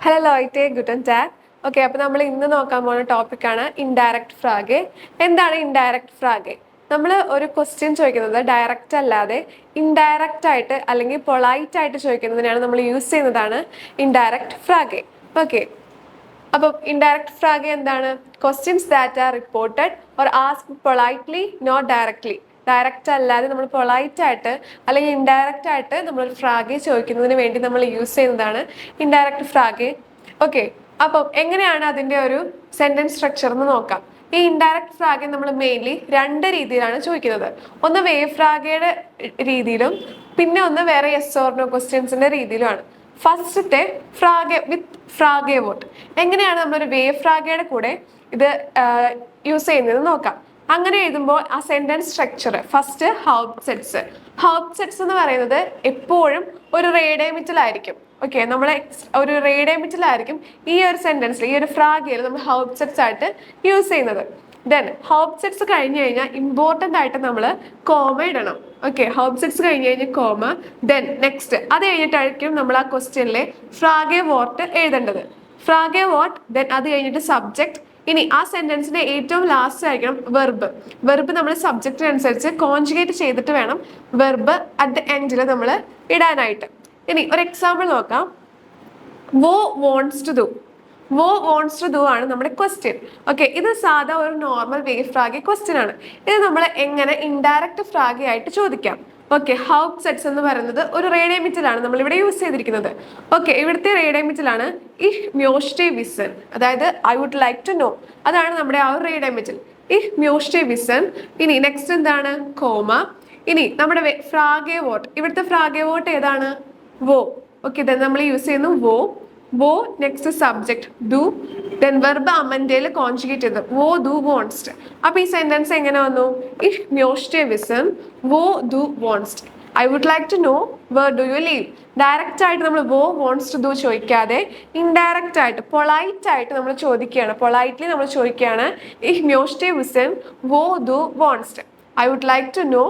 Hello ലോയിറ്റെ ഗുട്ടൻ ടാഗ്. ഓക്കെ, അപ്പോൾ നമ്മൾ ഇന്ന് നോക്കാൻ പോകുന്ന ടോപ്പിക്കാണ് ഇൻഡയറക്റ്റ് ഫ്രാഗ്. എന്താണ് ഇൻഡയറക്റ്റ് ഫ്രാഗ്? നമ്മൾ ഒരു ക്വസ്റ്റ്യൻ ചോദിക്കുന്നത് ഡയറക്റ്റ് അല്ലാതെ ഇൻഡയറക്റ്റ് ആയിട്ട് അല്ലെങ്കിൽ പൊളൈറ്റ് ആയിട്ട് ചോദിക്കുന്നതിനാണ് നമ്മൾ യൂസ് ചെയ്യുന്നതാണ് ഇൻഡയറക്റ്റ് ഫ്രാഗ്. ഓക്കെ, അപ്പം ഇൻഡയറക്റ്റ് ഫ്രാഗ് എന്താണ്? Questions that are reported or asked politely not directly. Direct അല്ലാതെ നമ്മൾ പൊളൈറ്റ് ആയിട്ട് അല്ലെങ്കിൽ ഇൻഡയറക്റ്റ് ആയിട്ട് നമ്മൾ ഫ്രാഗ് ചോദിക്കുന്നതിന് വേണ്ടി നമ്മൾ യൂസ് ചെയ്യുന്നതാണ് ഇൻഡയറക്റ്റ് ഫ്രാഗ്. ഓക്കെ, അപ്പം എങ്ങനെയാണ് അതിൻ്റെ ഒരു സെന്റൻസ് സ്ട്രക്ചർ എന്ന് നോക്കാം. ഈ ഇൻഡയറക്റ്റ് ഫ്രാഗ് നമ്മൾ മെയിൻലി രണ്ട് രീതിയിലാണ് ചോദിക്കുന്നത്. ഒന്ന് വേവ് ഫ്രാഗയുടെ രീതിയിലും പിന്നെ ഒന്ന് വേറെ യെസ് ഓർ നോ ക്വസ്റ്റ്യൻസിന്റെ രീതിയിലുമാണ്. ഫസ്റ്റത്തെ ഫ്രാഗ് വിത്ത് ഫ്രാഗെ വോട്ട് എങ്ങനെയാണ് നമ്മളൊരു വേവ് ഫ്രാഗയുടെ കൂടെ ഇത് യൂസ് ചെയ്യുന്നത് നോക്കാം. അങ്ങനെ എഴുതുമ്പോൾ ആ സെന്റൻസ് സ്ട്രക്ചർ ഫസ്റ്റ് ഹൗപ്സെറ്റ്സ് എന്ന് പറയുന്നത് എപ്പോഴും ഒരു റേഡിയമിറ്റിലായിരിക്കും. ഓക്കെ, നമ്മളെ ഒരു റേഡിയമിറ്റിലായിരിക്കും ഈ ഒരു സെന്റൻസിൽ, ഈ ഒരു ഫ്രാഗയിൽ നമ്മൾ ഹൗപ്സെറ്റ്സ് ആയിട്ട് യൂസ് ചെയ്യുന്നത്. ദെൻ ഹൗപ്സെറ്റ്സ് കഴിഞ്ഞ് കഴിഞ്ഞാൽ ഇമ്പോർട്ടൻ്റ് ആയിട്ട് നമ്മൾ കോമ ഇടണം. ഓക്കെ, ഹൗപ്സെറ്റ്സ് കഴിഞ്ഞ് കഴിഞ്ഞാൽ കോമ, ദെൻ നെക്സ്റ്റ് അത് കഴിഞ്ഞിട്ടായിരിക്കും നമ്മൾ ആ ക്വസ്റ്റ്യനിലെ ഫ്രാഗെ വോട്ട് എഴുതേണ്ടത്. ഫ്രാഗെ വോട്ട്, ദെൻ അത് കഴിഞ്ഞിട്ട് സബ്ജക്ട്. ഇനി ആ സെന്റൻസിന്റെ ഏറ്റവും ലാസ്റ്റ് ആയിരിക്കണം വെർബ് നമ്മൾ സബ്ജക്റ്റിനനുസരിച്ച് കോൺജുഗേറ്റ് ചെയ്തിട്ട് വേണം വെർബ് അറ്റ് ദ എൻഡിൽ നമ്മൾ ഇടാനായിട്ട്. ഇനി ഒരു എക്സാമ്പിൾ നോക്കാം. വോ വോണ്ട്സ് ടു ഡു ആണ് നമ്മുടെ ക്വസ്റ്റ്യൻ. ഓക്കെ, ഇത് സാധാ ഒരു നോർമൽ വേവ് ഫ്രാഗി ക്വസ്റ്റ്യൻ ആണ്. ഇത് നമ്മൾ എങ്ങനെ ഇൻഡയറക്റ്റ് ഫ്രാഗി ആയിട്ട് ചോദിക്കാം. ഓക്കെ, ഹൗപ്സെറ്റ്സ് എന്ന് പറയുന്നത് ഒരു റേഡിയമിറ്റിലാണ് നമ്മൾ ഇവിടെ യൂസ് ചെയ്തിരിക്കുന്നത്. ഓക്കെ, ഇവിടുത്തെ റേഡിയമിറ്റിലാണ് ഇഹ് മ്യോഷ്ടെ വിസൻ, അതായത് I would like to know, അതാണ് നമ്മുടെ ആ ഒരു റേഡിയമിറ്റിൽ ഇഹ് മ്യോഷ്ടെ വിസൻ. ഇനി നെക്സ്റ്റ് എന്താണ്? കോമ. ഇനി നമ്മുടെ ഫ്രാഗെ വോട്ട്, ഇവിടുത്തെ ഫ്രാഗെ വോട്ട് ഏതാണ്? വോ. ഓക്കെ, ദെൻ നമ്മൾ യൂസ് ചെയ്യുന്നു വോ, നെക്സ്റ്റ് സബ്ജക്ട് ഡു, ദെൻ വെർബ് അമൻഡേൽ കോൺജുഗേറ്റ് ചെയ്ത് വോ ഡു വോൺസ്റ്റ്. അപ്പൊ ഈ സെന്റൻസ് എങ്ങനെ വന്നു? ഇഫ് മ്യോഷ്ടെ വിസൻ വോ ഡു വോൺസ്റ്റ്, I would like to know where do you live. Direct ആയിട്ട് നമ്മൾ വോ വോൺസ് ടു ഡു ചോദിക്കാതെ ഇൻഡയറക്റ്റ് ആയിട്ട് പൊളൈറ്റ് ആയിട്ട് നമ്മൾ ചോദിക്കുകയാണ്, പൊളൈറ്റ്ലി നമ്മൾ ചോദിക്കുകയാണ് ഇഫ് മ്യോഷ്ടെ വിസൻ വോ ഡു വോൺസ്റ്റ്, I would like to know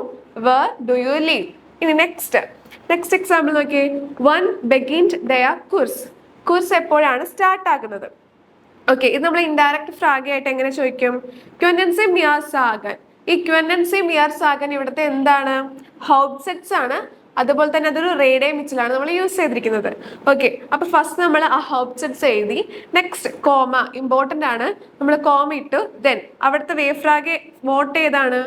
where do you live. ഇനി നെക്സ്റ്റ് എക്സാമ്പിൾ നോക്കിയേ. വൺ ബെഗിൻഡ് ദെയർ കുർസ് എപ്പോഴാണ് സ്റ്റാർട്ട് ആകുന്നത്? ഓക്കെ, ഇത് നമ്മൾ ഇൻഡയറക്റ്റ് ഫ്രാഗി ആയിട്ട് എങ്ങനെ ചോദിക്കും? ക്വനൻസി മിയാർ സാഗൻ. ഈ ക്വനൻസി മിയാർ സാഗൻ ഇവിടുത്തെ എന്താണ്? ഹൗപ്സെറ്റ്സ് ആണ്. അതുപോലെ തന്നെ അതൊരു റേഡിയമിറ്റിലാണ് നമ്മൾ യൂസ് ചെയ്തിരിക്കുന്നത്. ഓക്കെ, അപ്പൊ ഫസ്റ്റ് നമ്മൾ ആ ഹൗപ്സെറ്റ്സ് എഴുതി, നെക്സ്റ്റ് കോമ ഇമ്പോർട്ടൻ്റ് ആണ്, നമ്മൾ കോമ ഇട്ടു. ദെൻ അവിടുത്തെ വേവ് ഫ്രാഗ് വോട്ട് ഏതാണ്?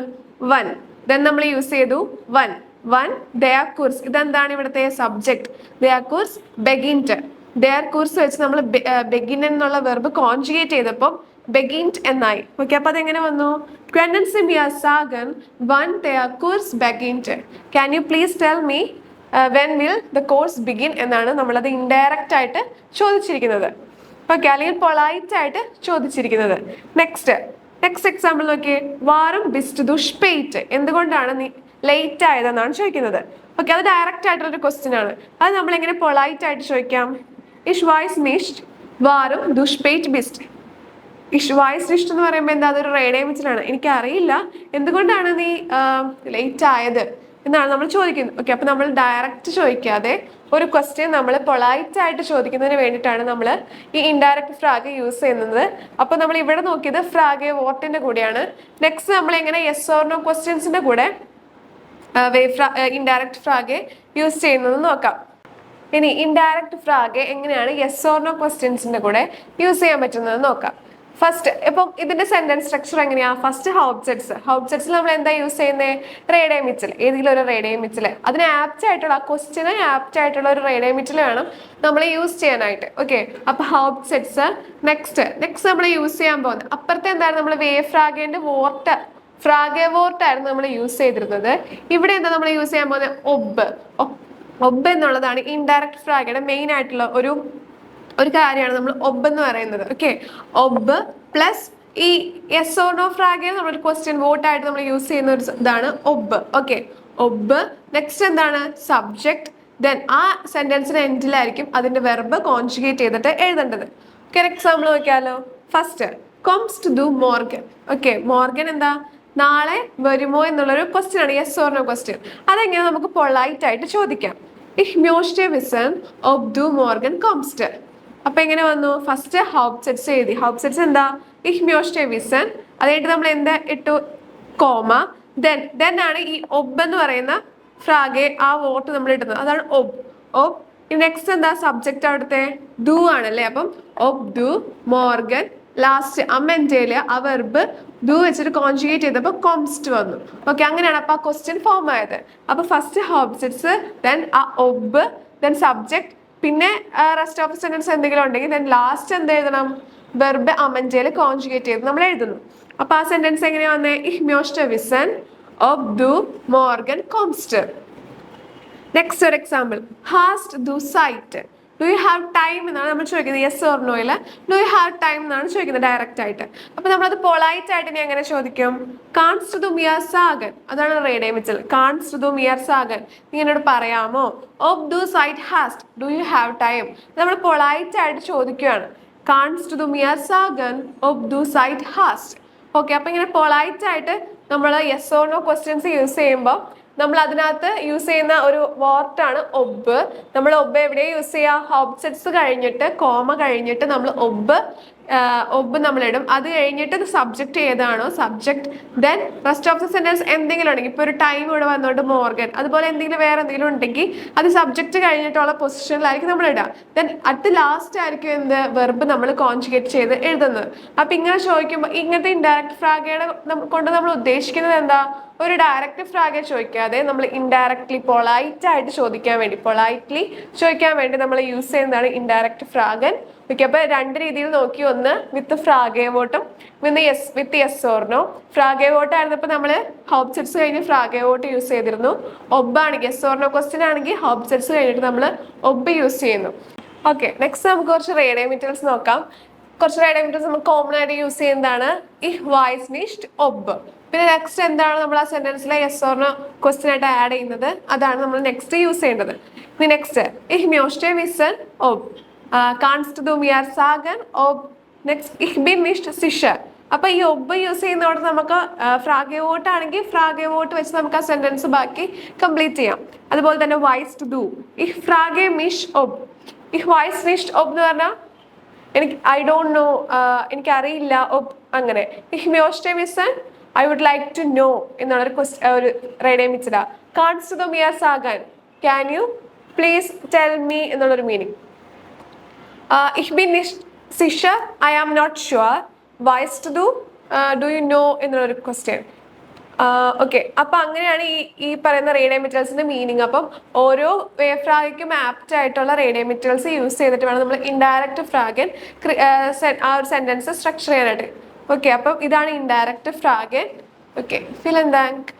വൺ. ദെൻ നമ്മൾ യൂസ് ചെയ്തു വൺ ദെയർ കുർസ്, ഇതെന്താണ് ഇവിടുത്തെ സബ്ജക്ട്? ദെയർ കുർസ് ബെഗിൻഡ്. ദെയർ കുർസ് വെച്ച് നമ്മൾ ബെഗിൻ എന്നുള്ള വെർബ് കോൺജുഗേറ്റ് ചെയ്തപ്പോൾ ബെഗിൻഡ് എന്നായി. ഓക്കെ, അപ്പൊ അതെങ്ങനെ വന്നു? ക്വനൻസി മിയാർ സാഗൻ വൺ ദെയർ കുർസ് ബെഗിൻഡ്. Can you please tell me when will the course begin എന്നാണ് നമ്മളത് ഇൻഡയറക്റ്റ് ആയിട്ട് ചോദിച്ചിരിക്കുന്നത്. ഓക്കെ, അല്ലെങ്കിൽ പൊളൈറ്റ് ആയിട്ട് ചോദിച്ചിരിക്കുന്നത്. നെക്സ്റ്റ് എക്സാമ്പിൾ നോക്കിയേ. വാറും ബിസ്റ്റ് ദു സ്പേറ്റ്, എന്തുകൊണ്ടാണ് നീ ലേറ്റ് ആയതെന്നാണ് ചോദിക്കുന്നത്. ഓക്കെ, അത് ഡയറക്റ്റ് ആയിട്ടുള്ളൊരു ക്വസ്റ്റ്യൻ ആണ്. അത് നമ്മൾ എങ്ങനെ പൊളൈറ്റ് ആയിട്ട് ചോദിക്കാം? ഇഷ് വൈസ് നിഷ്ട് വാറും ദു സ്പേറ്റ് ബിസ്റ്റ്. ഇഷ് വൈസ് നിഷ്ട് എന്ന് പറയുമ്പോൾ എന്താ? അതൊരു റേഡിയമിറ്റിലാണ്. എനിക്കറിയില്ല എന്തുകൊണ്ടാണ് നീ ലേറ്റ് ആയത് എന്നാണ് നമ്മൾ ചോദിക്കുന്നത്. ഓക്കെ, അപ്പൊ നമ്മൾ ഡയറക്റ്റ് ചോദിക്കാതെ ഒരു ക്വസ്റ്റ്യൻ നമ്മൾ പൊളൈറ്റ് ആയിട്ട് ചോദിക്കുന്നതിന് വേണ്ടിയിട്ടാണ് നമ്മൾ ഈ ഇൻഡയറക്റ്റ് ഫ്രാഗ് യൂസ് ചെയ്യുന്നത്. അപ്പൊ നമ്മൾ ഇവിടെ നോക്കിയത് ഫ്രാഗ് വോട്ടിന്റെ കൂടെയാണ്. നെക്സ്റ്റ് നമ്മൾ എങ്ങനെ യെസ് ഓർ നോ ക്വസ്റ്റ്യൻസിന്റെ കൂടെ ഇൻഡയറക്റ്റ് ഫ്രാഗ് യൂസ് ചെയ്യുന്നത് നോക്കാം. ഇനി ഇൻഡയറക്റ്റ് ഫ്രാഗ് എങ്ങനെയാണ് യെസ് ഓർ നോ ക്വസ്റ്റ്യൻസിന്റെ കൂടെ യൂസ് ചെയ്യാൻ പറ്റുന്നത് നോക്കാം. ഫസ്റ്റ് ഇപ്പം ഇതിന്റെ സെന്റൻസ് സ്ട്രക്ചർ എങ്ങനെയാ? ഫസ്റ്റ് ഹൗപ്സെറ്റ്സിൽ നമ്മൾ എന്താ യൂസ് ചെയ്യുന്നത്? റേഡിയമിറ്റിൽ, ഏതെങ്കിലും ഒരു റേഡിയമിറ്റിൽ അതിന് ആപ്റ്റ് ആയിട്ടുള്ള ആ ക്വസ്റ്റ്യന് ആപ്റ്റ് ആയിട്ടുള്ള ഒരു റേഡിയമിറ്റിൽ വേണം നമ്മൾ യൂസ് ചെയ്യാനായിട്ട്. ഓക്കെ, അപ്പൊ ഹൗപ്സെറ്റ്സ്. നെക്സ്റ്റ് നമ്മൾ യൂസ് ചെയ്യാൻ പോകുന്നത് അപ്പുറത്തെ എന്താണ്? നമ്മൾ വേവ് ഫ്രാഗിന്റെ ഫ്രാഗെ വോട്ട് ആയിരുന്നു നമ്മൾ യൂസ് ചെയ്തിരുന്നത്. ഇവിടെ എന്താ നമ്മൾ യൂസ് ചെയ്യാൻ പോകുന്നത്? ഒബ് എന്നുള്ളതാണ് ഇൻഡയറക്റ്റ് ഫ്രാഗയുടെ മെയിൻ ആയിട്ടുള്ള ഒരു കാര്യമാണ് നമ്മൾ ഒബ് എന്ന് പറയുന്നത്. ഓക്കെ, ഒബ് പ്ലസ് ഈ യെസ് ഓർ നോ ഫ്രാഗിൽ നമ്മളൊരു ക്വസ്റ്റ്യൻ വോട്ടായിട്ട് നമ്മൾ യൂസ് ചെയ്യുന്ന ഒരു ഇതാണ് ഒബ്. ഓക്കെ, ഒബ്. നെക്സ്റ്റ് എന്താണ്? സബ്ജക്ട്. ദെൻ ആ സെന്റൻസിന് എൻഡിലായിരിക്കും അതിന്റെ വെർബ് കോൺജുഗേറ്റ് ചെയ്തിട്ട് എഴുതേണ്ടത്. ഓക്കെ, എക്സാമ്പിൾ നോക്കിയാലോ. ഫസ്റ്റ് കോംസ് ടു ഡു മോർഗൻ. ഓക്കെ, മോർഗൻ എന്താ? നാളെ വരുമോ എന്നുള്ളൊരു ക്വസ്റ്റ്യൻ ആണ്, യെസ് ഓർ നോ ക്വസ്റ്റ്യൻ. അതെങ്ങനെ നമുക്ക് പൊളൈറ്റ് ആയിട്ട് ചോദിക്കാം? ഇഹ് മ്യോഷ്ടെ വിസൻ ob du morgen kommst. അപ്പൊ എങ്ങനെ വന്നു? ഫസ്റ്റ് ഹൗപ്സെറ്റ്സ് എഴുതി. ഹൗപ്സെറ്റ്സ് എന്താ? ഇഹ് മ്യോസ്റ്റേ വിസൻ. അതായിട്ട് നമ്മൾ എന്താ ഇട്ടു? കോമ. ദെൻ ആണ് ഈ ഒബ് എന്ന് പറയുന്ന ഫ്രാഗെ ആ വോട്ട് നമ്മൾ ഇടുന്നത്. അതാണ് ഒബ്. ഒബ്. നെക്സ്റ്റ് എന്താ? സബ്ജക്റ്റ് അവിടുത്തെ ദു ആണല്ലേ. അപ്പം ഒബ് ദു മോർഗൻ. ലാസ്റ്റ് അമെന്റേല് ആ വെർബ് ഡു വെച്ചിട്ട് കോൺജുഗേറ്റ് ചെയ്തപ്പോൾ കോംസ്റ്റ് വന്നു. ഓക്കെ, അങ്ങനെയാണ് അപ്പൊ ആ ക്വസ്റ്റ്യൻ ഫോം ആയത്. അപ്പൊ ഫസ്റ്റ് ഹോബ്ജക്ട്സ്, ദെൻ ആ ഒബ്, ദെൻ സബ്ജക്ട്, പിന്നെ റെസ്റ്റ് ഓഫ് സെന്റൻസ് എന്തെങ്കിലും ഉണ്ടെങ്കിൽ ദെൻ ലാസ്റ്റ് എന്ത് എഴുതണം? വെർബ് അമൻജയിൽ കോൺജുഗേറ്റ് ചെയ്ത് നമ്മൾ എഴുതുന്നു. അപ്പൊ ആ സെന്റൻസ് എങ്ങനെയാ വന്നേ? ഇഹ് മ്യോസ്റ്റേ വിസൻ ഒബ് ദു മോർഗൻ കോംസ്റ്റ്. നെക്സ്റ്റ് ഒരു എക്സാമ്പിൾ, ഹാസ്റ്റ് ദു സൈറ്റ്. ഡു യു ഹാവ് ടൈം എന്നാണ് നമ്മൾ ചോദിക്കുന്നത്. യെസ് ഓർ നോയില് ഡു യു ഹാവ് ടൈം എന്നാണ് ചോദിക്കുന്നത് ഡയറക്റ്റ് ആയിട്ട്. അപ്പൊ നമ്മളത് പൊളൈറ്റ് ആയിട്ട് ഇനി എങ്ങനെ ചോദിക്കും? കാൺസ്റ്റ് ദു മിയർ സാഗൻ. അതാണ് റേഡേ മിച്ചൽ. കാൺസ്റ്റ് ദു മിയർ സാഗൻ, നീ എന്നോട് പറയാമോ? ഓബ് ദു സൈറ്റ് ഹാസ്റ്റ് ഡു യു ഹാവ് ടൈം. നമ്മൾ പൊളൈറ്റ് ആയിട്ട് ചോദിക്കുകയാണ്. കാൺസ്റ്റ് ദു മിയർ സാഗൻ ഓബ് ദു സൈറ്റ് ഹാസ്റ്റ്. ഓക്കെ, അപ്പൊ ഇങ്ങനെ പൊളൈറ്റ് ആയിട്ട് നമ്മൾ yes or no questions use ചെയ്യുമ്പോൾ നമ്മൾ അതിനകത്ത് യൂസ് ചെയ്യുന്ന ഒരു വാർട്ടാണ് ഒബ്. നമ്മൾ ഒബ് എവിടെയാണ് യൂസ് ചെയ്യുക? ഹോബ്സെറ്റ്സ് കഴിഞ്ഞിട്ട് കോമ കഴിഞ്ഞിട്ട് നമ്മൾ ഒബ് നമ്മളിടും. അത് കഴിഞ്ഞിട്ട് സബ്ജക്ട് ഏതാണോ subject, then rest of the sentence എന്തെങ്കിലും ഉണ്ടെങ്കിൽ ഇപ്പൊ ഒരു ടൈം ഇവിടെ വന്നോണ്ട് മോർഗൻ, അതുപോലെ എന്തെങ്കിലും വേറെ എന്തെങ്കിലും ഉണ്ടെങ്കിൽ അത് സബ്ജക്ട് കഴിഞ്ഞിട്ടുള്ള പൊസിഷനിലായിരിക്കും നമ്മൾ ഇടുക. ദെൻ അറ്റ് ലാസ്റ്റ് ആയിരിക്കും എന്ത്? വെർബ് നമ്മൾ കോൺജുഗേറ്റ് ചെയ്ത് എഴുതുന്നത്. അപ്പൊ ഇങ്ങനെ ചോദിക്കുമ്പോൾ ഇങ്ങനത്തെ ഇൻഡയറക്റ്റ് ഫ്രാഗയുടെ കൊണ്ട് നമ്മൾ ഉദ്ദേശിക്കുന്നത് എന്താ? ഒരു ഡയറക്റ്റ് ഫ്രാഗെ ചോദിക്കാതെ നമ്മൾ ഇൻഡയറക്ട്ലി പൊളൈറ്റ് ആയിട്ട് ചോദിക്കാൻ വേണ്ടി നമ്മൾ യൂസ് ചെയ്യുന്നതാണ് ഇൻഡയറക്റ്റ് ഫ്രാഗൻ. ഓക്കെ, അപ്പൊ രണ്ട് രീതിയിൽ നോക്കി. ഒന്ന് വിത്ത് ഫ്രാഗെ വോട്ടും വിത്ത് യെസ് ഓർ നോ. ഫ്രാഗെ വോട്ട് ആയിരുന്നപ്പോൾ നമ്മൾ ഹോബ്സെറ്റ്സ് കഴിഞ്ഞ് ഫ്രാഗെ വോട്ട് യൂസ് ചെയ്തിരുന്നു. ഒബാണെങ്കിൽ യെസ് ഓർ നോ ക്വസ്റ്റ്യൻ ആണെങ്കിൽ ഹോബ്സെറ്റ്സ് കഴിഞ്ഞിട്ട് നമ്മൾ ഒബ് യൂസ് ചെയ്യുന്നു. ഓക്കെ, നെക്സ്റ്റ് നമുക്ക് കുറച്ച് റേഡിയോമീറ്റേഴ്സ് നോക്കാം. കുറച്ച് റേഡിയോമീറ്റേഴ്സ് നമ്മൾ കോമൺ ആയിട്ട് യൂസ് ചെയ്യുന്നതാണ് ഇഹ് വൈസ് നിഷ്ട് ഒബ്. പിന്നെ നെക്സ്റ്റ് എന്താണ് നമ്മൾ ആ സെന്റൻസിലെ യെസ് ഓർ നോ ക്വസ്റ്റ്യൻ ആയിട്ട് ആഡ് ചെയ്യുന്നത്? അതാണ് നമ്മൾ നെക്സ്റ്റ് യൂസ് ചെയ്യേണ്ടത്. ഇനി നെക്സ്റ്റ് ഇഹ് മ്യോസ്റ്റേ വിസൻ ഒബ്. കാൺസ്റ്റ് ദു മിയർ സാഗൻ ഒബ്. നെക്സ്റ്റ് ഇഹ് ബിൻ നിഷ്ട് സിഷർ. അപ്പൊ ഈ ഒബ് യൂസ് ചെയ്യുന്നതോടെ നമുക്ക് ഫ്രാഗെ വോട്ട് ആണെങ്കിൽ ഫ്രാഗെ വോട്ട് വെച്ച് നമുക്ക് ആ സെന്റൻസ് ബാക്കി കംപ്ലീറ്റ് ചെയ്യാം. അതുപോലെ തന്നെ വൈസ് ദു ഇഹ് ഫ്രാഗെ മിഷ് ഒബ്. ഇഹ് വൈസ് നിഷ്ട് ഒബ് എന്ന് പറഞ്ഞാൽ ഐ ഡോണ്ട് നോ, എനിക്കറിയില്ല ഒബ്. അങ്ങനെ ഇഹ് മ്യോസ്റ്റേ വിസൻ I would like to know എന്നുള്ളൊരു ഒരു റേഡിയോമിച്ചതാ. കാൺസ്റ്റ് ദു മിയർ സാഗൻ can you please tell me എന്നുള്ളൊരു മീനിങ്. ഇഹ് ബിൻ നിഷ്ട് സിഷർ ഐ ആം നോട്ട് ഷുവർ. വൈസ്റ്റ് ഡു യു നോ എന്നുള്ളൊരു ക്വസ്റ്റ്യൻ. ഓക്കെ, അപ്പൊ അങ്ങനെയാണ് ഈ പറയുന്ന റേഡിയോ മെറ്റീരിയൽസിന്റെ മീനിങ്. അപ്പം ഓരോ വേവ് ഫ്രാഗയ്ക്കും ആപ്റ്റ് ആയിട്ടുള്ള റേഡിയോ മെറ്റീരിയൽസ് യൂസ് ചെയ്തിട്ട് വേണം നമ്മൾ ഇൻഡയറക്റ്റ് ഫ്രാഗൻ ആ ഒരു സെന്റൻസ് സ്ട്രക്ചർ ചെയ്യാനായിട്ട്. ഓക്കെ, അപ്പം ഇതാണ് ഇൻഡയറക്റ്റ് ഫ്രാഗൻ. ഓക്കെ, ഫിൽ ആൻഡ് താങ്ക്.